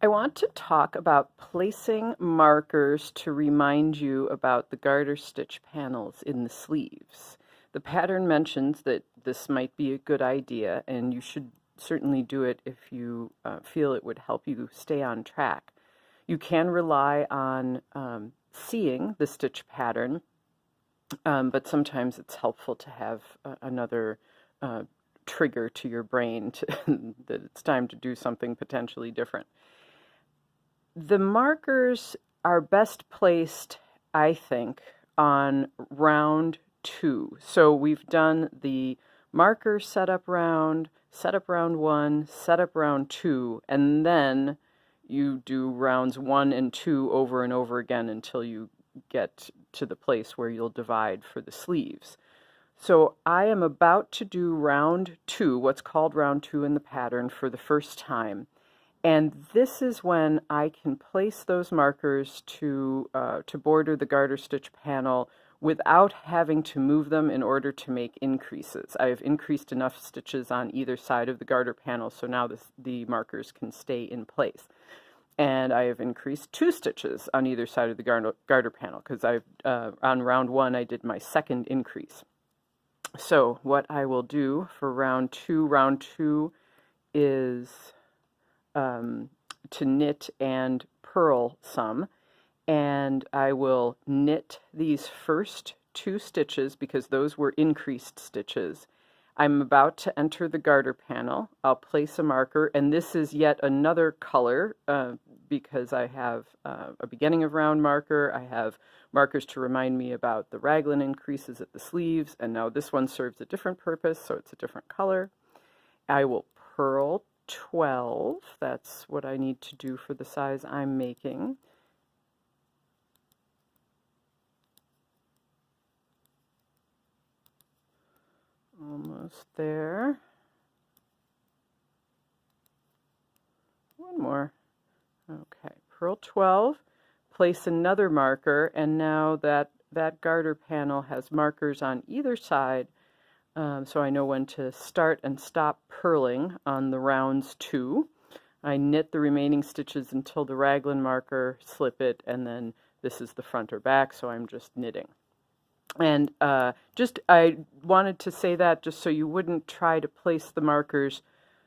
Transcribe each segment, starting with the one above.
I want to talk about placing markers to remind you about the garter stitch panels in the sleeves. The pattern mentions that this might be a good idea, and you should certainly do it if you feel it would help you stay on track. You can rely on seeing the stitch pattern, but sometimes it's helpful to have another trigger to your brain that it's time to do something potentially different. The markers are best placed, I think, on round 2. So we've done the marker setup round 1, setup round 2, and then you do rounds 1 and 2 over and over again until you get to the place where you'll divide for the sleeves. So I am about to do round 2, what's called round 2 in the pattern, for the first time. And this is when I can place those markers to border the garter stitch panel without having to move them in order to make increases. I have increased enough stitches on either side of the garter panel, so now the markers can stay in place. And I have increased 2 stitches on either side of the garter panel, because on round 1 I did my second increase. So what I will do for round 2 is to knit and purl some, and I will knit these first 2 stitches because those were increased stitches. I'm about to enter the garter panel. I'll place a marker, and this is yet another color because I have a beginning of round marker, I have markers to remind me about the raglan increases at the sleeves, and now this one serves a different purpose, so it's a different color. I will purl 12. That's what I need to do for the size I'm making. Almost there. One more. Okay, purl 12, place another marker, and now that garter panel has markers on either side, so I know when to start and stop purling on the rounds 2. I knit the remaining stitches until the raglan marker, slip it, and then this is the front or back, so I'm just knitting. And I wanted to say that just so you wouldn't try to place the markers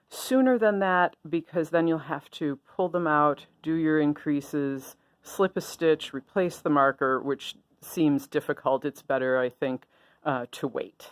sooner than that, because then you'll have to pull them out, do your increases, slip a stitch, replace the marker, which seems difficult. It's better, I think, to wait.